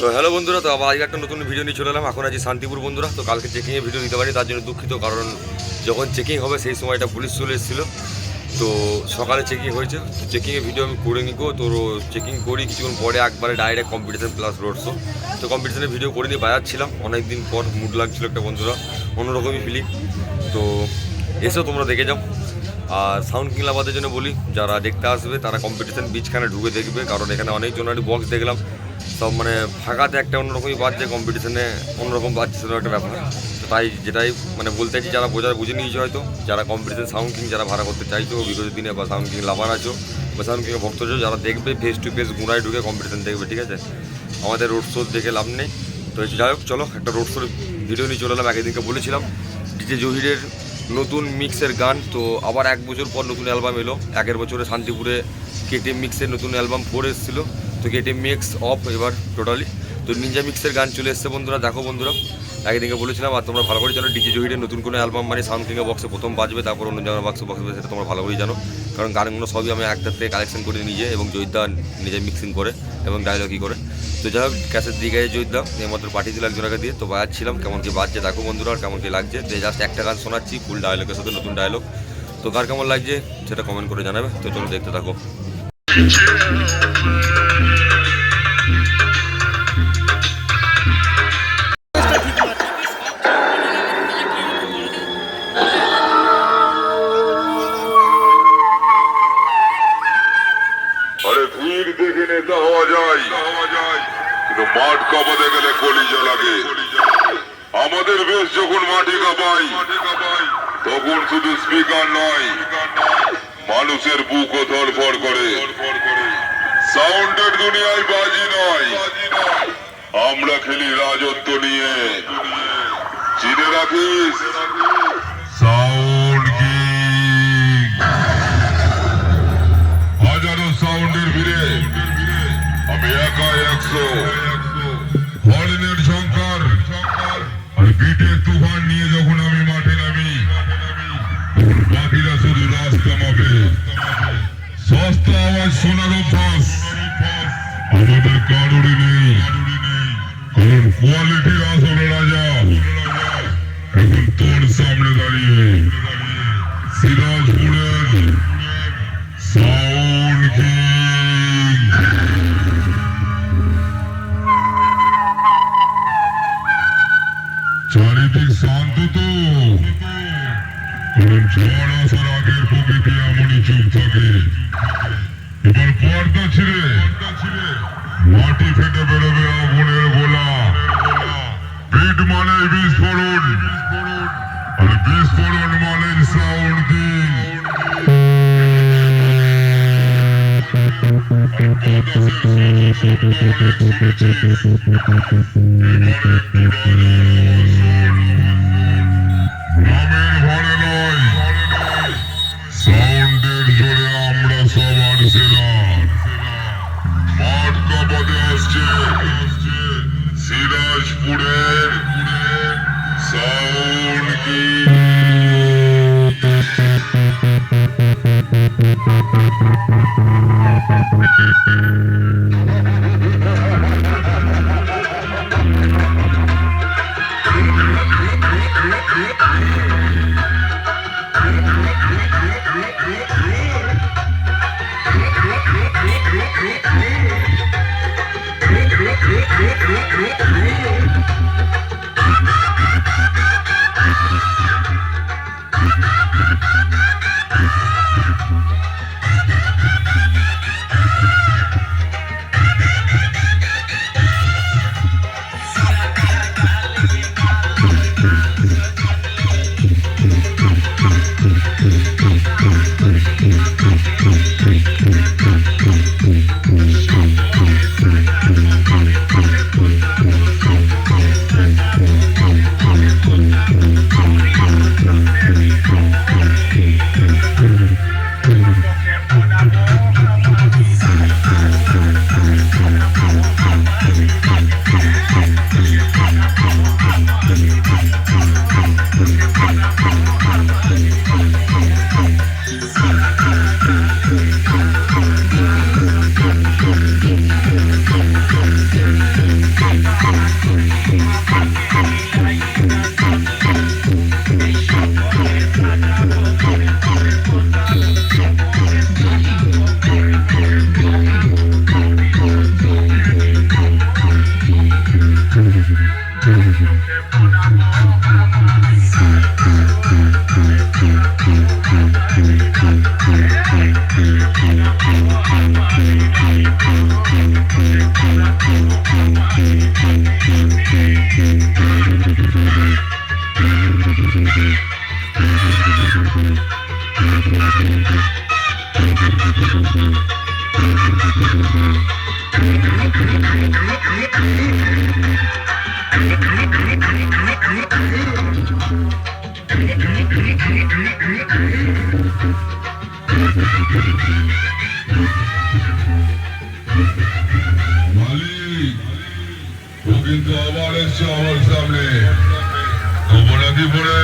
তো হ্যালো বন্ধুরা, তো আবার আজকে একটা নতুন ভিডিও নিয়ে চলে এলাম। এখন আছি শান্তিপুর বন্ধুরা। তো কালকে চেকিংয়ে ভিডিও দিতে পারি, তার জন্য দুঃখিত। কারণ যখন চেকিং হবে সেই সময়টা পুলিশ চলে এসেছিলো। তো সকালে চেকিং হয়েছে, তো চেকিংয়ের ভিডিও আমি করে নিবো। তো চেকিং করি কিছুক্ষণ পরে একবারে direct competition plus road show. তো কম্পিটিশনের ভিডিও করে নিয়ে বাজাচ্ছিলাম অনেক দিন পর, মুড লাগছিল একটা বন্ধুরা, অন্যরকমই ফিলিং। তো এসেও তোমরা দেখে যাও। আর সাউন্ড কিং লাভারদের জন্য বলি, যারা দেখতে আসবে তারা কম্পিটিশন বিচখানে ঢুকে দেখবে। কারণ এখানে অনেকজনেরই বক্স দেখলাম, সব মানে ফাঁকাতে একটা অন্যরকমই বাজছে, কম্পিটিশনে অন্যরকম বাজছে, সেটা একটা ব্যাপার। তো তাই যেটাই মানে বলতে চাইছি, যারা বুঝে নিয়েছে হয়তো, যারা কম্পিটিশন সাউন্ড কিং যারা ভাড়া করতে চাইছো বিগত দিনে, বা সাউন্ড কিং লাভার আছো বা সাউন্ড কিংয়ের ভক্ত আছো, যারা দেখবে ফেস টু ফেস গুঁড়ায় ঢুকে কম্পিটিশন দেখবে, ঠিক আছে? আমাদের রোড শো দেখে লাভ নেই। তো যাই হোক, চলো একটা রোড শোর ভিডিও নিয়ে চলে এলাম। একদিনকে বলেছিলাম ডিজে জহিরের নতুন মিক্সের গান। তো আবার 1 বছর পর নতুন অ্যালবাম এলো। 1 বছরে শান্তিপুরে কেটিএম মিক্সের নতুন অ্যালবাম 4 এসেছিলো। তো কেটিএম মিক্স অফ এবার টোটালি। তো নিনজা মিক্সের গান চলে এসছে বন্ধুরা, দেখো বন্ধুরা। একদিনকে বলেছিলাম, আর তোমরা ভালো করে জানো ডিজে জহিরের নতুন কোনো অ্যালবাম মানে সাউন্ড কিংয়ের বক্সে প্রথম বাজবে, তারপর অন্য জায়গার বক্সে বাজবে, সেটা তোমরা ভালো করেই জানো। কারণ গানগুলো সবই আমি একটার থেকে কালেকশন করে নিজে, এবং জয়িতদা নিজে মিক্সিং করে এবং ডায়লগই করে। তো যাই হোক, ক্যাসেট দিয়ে গেছে জয়িতদা, এইমাত্র পাঠিয়ে দিল একজনকে দিয়ে। তো বাজাচ্ছিলাম, কেমন কি বাজছে দেখো বন্ধুরা, আর কেমন কি লাগছে। তো জাস্ট একটা গান শোনাচ্ছি ফুল ডায়লগের সাথে, নতুন ডায়লগ। তো কার কেমন লাগছে সেটা কমেন্ট করে জানাবে। তো চলো দেখতে থাকো। আরে ভিড় দেখে নেতা হওয়া যায়, কিন্তু মাঠ কাঁপাতে গেলে কলিজা লাগে। আমাদের বেশ যখন মাটি কাঁপাই, তখন শুধু স্পিকার নয়, মানুষের বুকও ধরফড় করে। সাউন্ডের দুনিয়ায় বাজি নয়, আমরা খেলি রাজত্ব নিয়ে। চিনে রাখিস, সাউন্ড কিং। হাজারো সাউন্ডের ভিড়ে আমি একা 100। হর্নের ঝংকার আর বিটের তুফান নিয়ে যখন আমি মাঠে নামি, বাকিরা শুধু রাস্তা মাপে। সস্তা আওয়াজ শোনার অভ্যাস আমাদের কারোরই নেই, কারণ কোয়ালিটির আসল রাজা এখন তোর সামনে দাঁড়িয়ে। সিরাজপুরের সাউন্ড কিং। চারিদিক শান্ত তো, কারণ ঝড় আসার আগের প্রকৃতি এমনই চুপ থাকে। এবার পর্দা ছিঁড়ে মাটি ফেটে বেরোবে আগুনের গোলা। বিট মানে বিস্ফোরণ, আর বিস্ফোরণ মানে সাউন্ড কিং। নামের ভরে নয়, সাউন্ডের জোরে আমরা সবার সেরা। মাঠ কাঁপাতে আসছে সিরাজপুরের সাউন্ড কিং। ও কিন্তু আবার এসছে আমার সামনে। খবর নাকি পড়ে